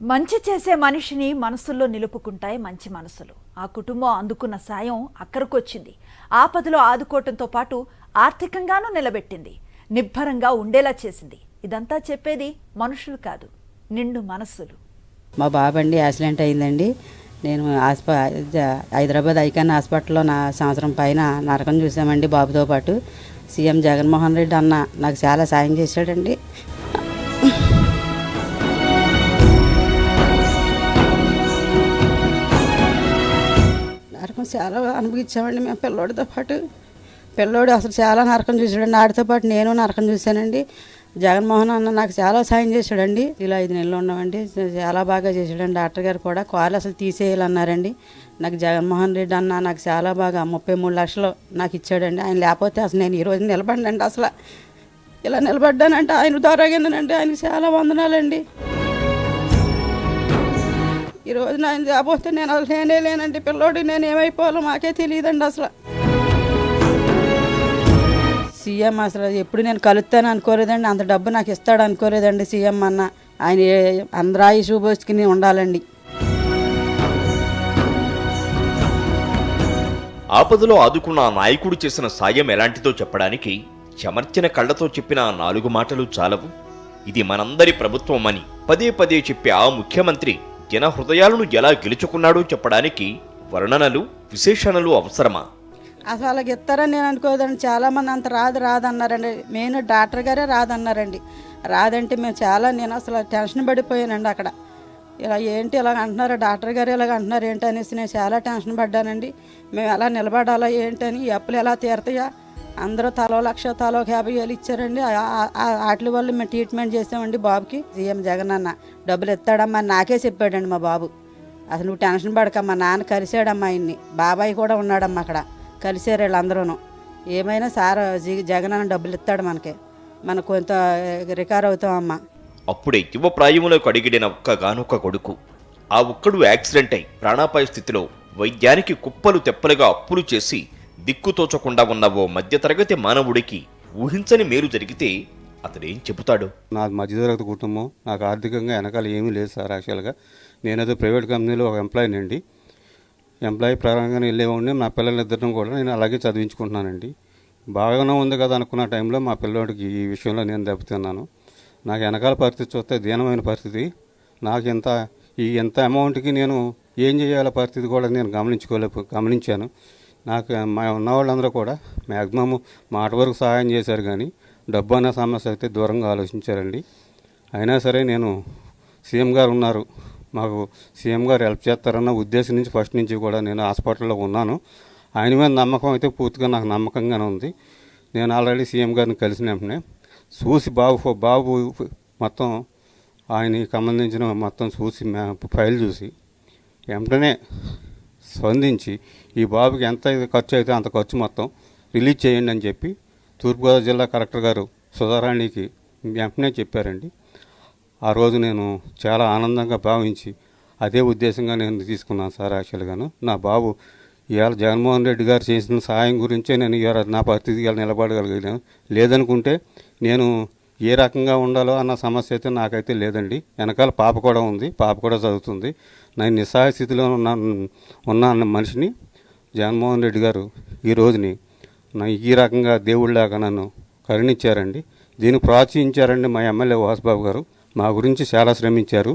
మంచి చేసే మనిషిని మనసుల్లో నిలుపుకుంటాయి మంచి మనసులు. ఆ కుటుంబం అందుకున్న సాయం అక్కరకొచ్చింది. ఆపదలో ఆదుకోవటంతో పాటు ఆర్థికంగానూ నిలబెట్టింది, నిబ్బరంగా ఉండేలా చేసింది. ఇదంతా చెప్పేది మనుషులు కాదు, నిండు మనస్సులు. మా బాబండి యాక్సిడెంట్ అయిందండి. నేను హైదరాబాద్ ఐకాన్ హాస్పిటల్లో నా సంవత్సరం పైన నరకం చూసామండి బాబుతో పాటు. సీఎం జగన్మోహన్ రెడ్డి అన్న నాకు చాలా సాయం చేశాడండి. నరకం చాలా అనుభవించామండి మేము పిల్లోడితో పాటు. పిల్లోడు అసలు చాలా నరకం చూసాడండి. ఆడితో పాటు నేను నరకం చూశానండి. జగన్మోహన్ అన్న నాకు చాలా సాయం చేశాడండి. ఇలా 5 నెలలు ఉన్నామండి. చాలా బాగా చేశాడండి. డాక్టర్ గారు కూడా కాలు అసలు తీసేయాలన్నారండి. నాకు జగన్మోహన్ రెడ్డి అన్న నాకు చాలా బాగా 33 లక్షలు నాకు ఇచ్చాడండి. ఆయన లేకపోతే అసలు నేను ఈరోజు నిలబడ్డానండి. అసలు ఇలా నిలబడ్డానంటే ఆయన ద్వారాగానండి. ఆయనకి చాలా వందనాలండి. ఈరోజు ఆయన లేకపోతే నేను అసలు నేనే లేనండి. పిల్లోడు నేను ఏమైపోవాలో మాకే తెలియదండి. అసలు సీఎం అసలు ఎప్పుడు నేను కలుస్తాను అనుకోలేదండి. అంత డబ్బు నాకు ఇస్తాడు అనుకోలేదండి సీఎం అన్న. ఆయన అందరాయి శుభోచుకుని ఉండాలండి. ఆపదలో ఆదుకున్న ఆ నాయకుడు చేసిన సాయం ఎలాంటిదో చెప్పడానికి చెమర్చిన కళ్లతో చెప్పిన 4 మాటలు చాలవు. ఇది మనందరి ప్రభుత్వం అని పదే పదే చెప్పే ఆ ముఖ్యమంత్రి జన హృదయాలను ఎలా గెలుచుకున్నాడో చెప్పడానికి వర్ణనలు, విశేషణలు అవసరమా? అసలు అలాగ ఇస్తారని నేను అనుకోదండి. చాలామంది అంత రాదన్నారండి. మెయిన్ డాక్టర్ గారే రాదన్నారండి. రాదంటే నేను అసలు టెన్షన్ పడిపోయానండి. అక్కడ ఇలా ఏంటి ఇలాగ అంటున్నారు, డాక్టర్ గారు ఇలాగ అంటున్నారు ఏంటి అనేసి నేను చాలా టెన్షన్ పడ్డానండి. మేము ఎలా నిలబడాలా ఏంటని, ఈ అప్పులు ఎలా తీరుతాయా, అందరూ తలో 1,00,000 తలో 50,000 ఇచ్చారండి. వాటి వల్ల మేము ట్రీట్మెంట్ చేసామండి బాబుకి. సీఎం జగన్ అన్న డబ్బులు ఇస్తాడమ్మా నాకే చెప్పాడండి మా బాబు. అసలు నువ్వు టెన్షన్ పడకమ్మా, నాన్న కలిసాడమ్మా ఆయన్ని. బాబాయ్ కూడా ఉన్నాడమ్మా అక్కడ. కలిసారు వీళ్ళందరూ. ఏమైనా సార్ జగన్ అన్న డబ్బులు ఇస్తాడు మనకు కొంత రికవర్ అవుతామమ్మా. అప్పుడే యువ ప్రాయములకు అడిగిడిన ఒక్కగానొక్క కొడుకు. ఆ ఒక్కడు యాక్సిడెంట్ అయి ప్రాణాపాయ స్థితిలో వైద్యానికి కుప్పలు తెప్పలుగా అప్పులు చేసి దిక్కుతోచకుండా ఉన్న ఓ మధ్యతరగతి మానవుడికి ఊహించని మేలు జరిగితే అతడేం చెబుతాడు? నాది మధ్యతరగతి కుటుంబం. నాకు ఆర్థికంగా వెనకాల ఏమీ లేదు సార్. యాక్చువల్గా నేనేదో ప్రైవేట్ కంపెనీలో ఒక ఎంప్లాయీనండి. ఎంప్లాయీ ప్రకారంగానే వెళ్ళేవాడిని. మా పిల్లలిద్దరిని కూడా నేను అలాగే చదివించుకుంటున్నానండి. బాగానే ఉంది కదా అనుకున్న టైంలో మా పిల్లవాడికి ఈ విషయంలో నేను దెబ్బతిన్నాను. నాకు వెనకాల పరిస్థితి చూస్తే దీనమైన పరిస్థితి. నాకు ఎంత అమౌంట్కి నేను ఏం చేయాల పరిస్థితి కూడా నేను గమనించాను. నాకు మా ఉన్న వాళ్ళందరూ కూడా మ్యాక్సిమం మాట వరకు సహాయం చేశారు, కానీ డబ్బు అనే సమస్య అయితే దూరంగా ఆలోచించారండి. అయినా సరే నేను సీఎం గారు ఉన్నారు, మాకు సీఎం గారు హెల్ప్ చేస్తారన్న ఉద్దేశం నుంచి ఫస్ట్ నుంచి కూడా నేను హాస్పిటల్లో ఉన్నాను. ఆయన మీద నమ్మకం అయితే పూర్తిగా నాకు నమ్మకంగానే ఉంది. నేను ఆల్రెడీ సీఎం గారిని కలిసిన వెంటనే చూసి బాబు మొత్తం ఆయనకి సంబంధించిన మొత్తం చూసి ఫైల్ చూసి వెంటనే స్పందించి ఈ బాబుకి ఎంత ఖర్చు అయితే అంత ఖర్చు మొత్తం రిలీజ్ చేయండి అని చెప్పి తూర్పుగోదావరి జిల్లా కలెక్టర్ గారు సుధారాణికి వెంటనే చెప్పారండి. ఆ రోజు నేను చాలా ఆనందంగా భావించి అదే ఉద్దేశంగా నేను తీసుకున్నాను సార్. యాక్చువల్గాను నా బాబు ఇవాళ జగన్మోహన్ రెడ్డి గారు చేసిన సహాయం గురించే నేను ఇవాళ నా పరిస్థితికి ఇవాళ నిలబడగలిగాను. లేదనుకుంటే నేను ఏ రకంగా ఉండాలో అన్న సమస్య అయితే నాకైతే లేదండి. వెనకాల పాప కూడా ఉంది, పాప కూడా చదువుతుంది. నేను నిస్సహాయ స్థితిలో ఉన్న మనిషిని జగన్మోహన్ రెడ్డి గారు ఈ రోజుని ఈ రకంగా దేవుళ్ళలాగా నన్ను కరుణించారండి. దీన్ని ప్రోత్సహించారండి మా ఎమ్మెల్యే వాసుబాబు గారు. మా గురించి చాలా శ్రమించారు.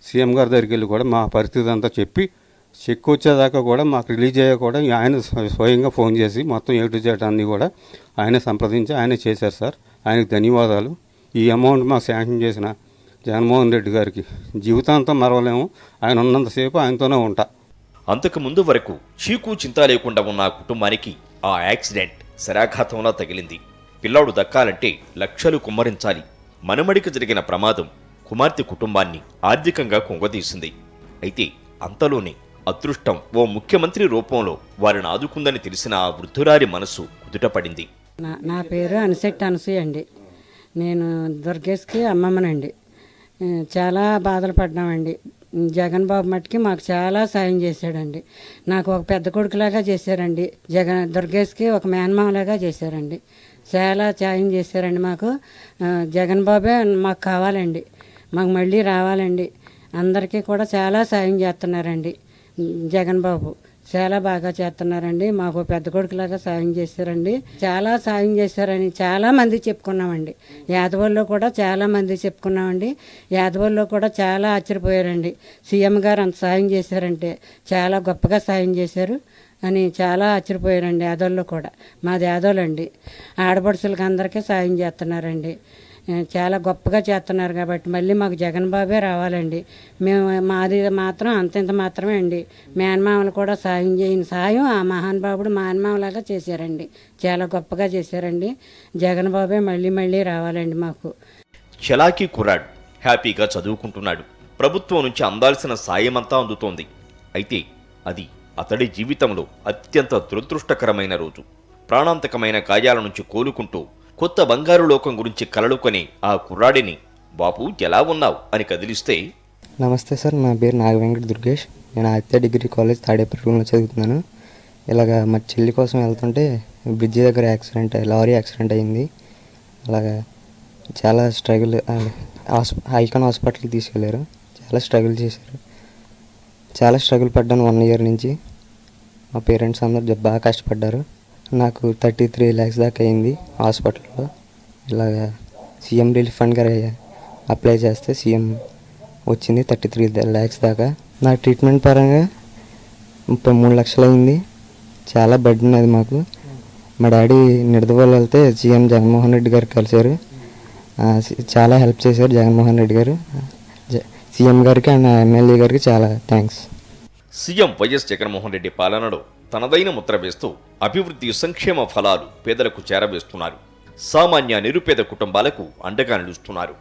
సీఎం గారి దగ్గరికి వెళ్ళి కూడా మా పరిస్థితి అంతా చెప్పి చెక్ వచ్చేదాకా కూడా మాకు రిలీజ్ అయ్యా కూడా ఆయన స్వయంగా ఫోన్ చేసి మొత్తం అన్నీ కూడా ఆయనే సంప్రదించి ఆయనే చేశారు సార్. ఆయనకు ధన్యవాదాలు. ఈ అమౌంట్ మాకు శాంక్షన్ చేసిన జగన్మోహన్ రెడ్డి గారికి జీవితాంతం మరవలేము. ఆయన ఉన్నంతసేపు ఆయనతోనే ఉంటా. అంతకుముందు వరకు చీకు చింత లేకుండా ఉన్న ఆ కుటుంబానికి ఆ యాక్సిడెంట్ శరాఘాతంలా తగిలింది. పిల్లాడు దక్కాలంటే లక్షలు కుమ్మరించాలి. మనమడికి జరిగిన ప్రమాదం కుమార్తె కుటుంబాన్ని ఆర్థికంగా కుంగదీసింది. అయితే అంతలోనే అదృష్టం ఓ ముఖ్యమంత్రి రూపంలో వారిని ఆదుకుందని తెలిసిన ఆ వృద్ధురాలి మనసు కుదుటపడింది. నా పేరు అనిశెట్టి అనసూయ అండి. నేను దుర్గేష్కి అమ్మమ్మనండి. చాలా బాధలు పడ్డామండి. జగన్ బాబు మట్టుకి మాకు చాలా సాయం చేశాడండి. నాకు ఒక పెద్ద కొడుకులాగా చేశారండి. దుర్గేష్కి ఒక మేనమామలాగా చేశారండి. చాలా సాయం చేశారండి మాకు. జగన్ బాబే మాకు కావాలండి. మాకు మళ్ళీ రావాలండి. అందరికీ కూడా చాలా సాయం చేస్తున్నారండి. జగన్ బాబు చాలా బాగా చేస్తున్నారండి. మాకు పెద్ద కొడుకులాగా సాయం చేశారండి. చాలా సాయం చేశారని చాలా మంది చెప్పుకున్నామండి. యాదవుల్లో కూడా చాలా మంది చెప్పుకున్నామండి. యాదవుల్లో కూడా చాలా ఆశ్చర్యపోయారండి. సీఎం గారు అంత సాయం చేశారంటే చాలా గొప్పగా సాయం చేశారు అని చాలా ఆశ్చర్యపోయారండి. యాదవుల్లో కూడా మాది యాదవులండి. ఆడపడుచులకి అందరికీ సాయం చేస్తున్నారండి. చాలా గొప్పగా చేస్తున్నారు కాబట్టి మళ్ళీ మాకు జగన్ బాబే రావాలండి. మేము మాది మాత్రం అంతంత మాత్రమే అండి. మేనమామలు కూడా సాయం చేయని సాయం ఆ మహానుభావుడు మేనమామలాగా చేశారండి. చాలా గొప్పగా చేశారండి. జగన్ బాబే మళ్ళీ మళ్ళీ రావాలండి మాకు. చలాకీ కుర్రాడు హ్యాపీగా చదువుకుంటున్నాడు. ప్రభుత్వం నుంచి అందాల్సిన సాయమంతా అందుతోంది. అయితే అది అతడి జీవితంలో అత్యంత దురదృష్టకరమైన రోజు. ప్రాణాంతకమైన గాయాల నుంచి కోలుకుంటూ కొత్త బంగారు లోకం గురించి కలలుకొని ఆ కుర్రాడిని బాబు ఎలా ఉన్నావు అని కదిలిస్తే, నమస్తే సార్, నా పేరు నాగవెంకట దుర్గేష్. నేను Aditya degree college third year రూమ్లో చదువుతున్నాను. ఇలాగా మా చెల్లి కోసం వెళ్తుంటే బ్రిడ్జి దగ్గర లారీ యాక్సిడెంట్ అయింది. అలాగా చాలా స్ట్రగుల్, ఐకాన్ హాస్పిటల్కి తీసుకెళ్ళారు. చాలా స్ట్రగుల్ చేశారు. చాలా స్ట్రగుల్ పడ్డాను 1 year నుంచి. మా పేరెంట్స్ అందరూ బాగా కష్టపడ్డారు. నాకు 33 lakhs దాకా అయింది హాస్పిటల్లో. ఇలాగా సీఎం రిలీఫ్ ఫండ్ గారు అప్లై చేస్తే సీఎం వచ్చింది 33 lakhs దాకా. నా ట్రీట్మెంట్ పరంగా 33 లక్షలు అయింది. చాలా బర్డెన్ అది మాకు. మా డాడీ నిడదవోలు వెళ్తే సీఎం జగన్మోహన్ రెడ్డి గారు కలిశారు. చాలా హెల్ప్ చేశారు జగన్మోహన్ రెడ్డి గారు. సీఎం గారికి అండ్ ఎమ్మెల్యే గారికి చాలా thanks. CM YS Jaganmohan Reddy పాలనలో తనదైన ముద్ర వేస్తూ అభివృద్ధి సంక్షేమ ఫలాలు పేదలకు చేరవేస్తున్నారు. సామాన్య నిరుపేద కుటుంబాలకు అండగా నిలుస్తున్నారు.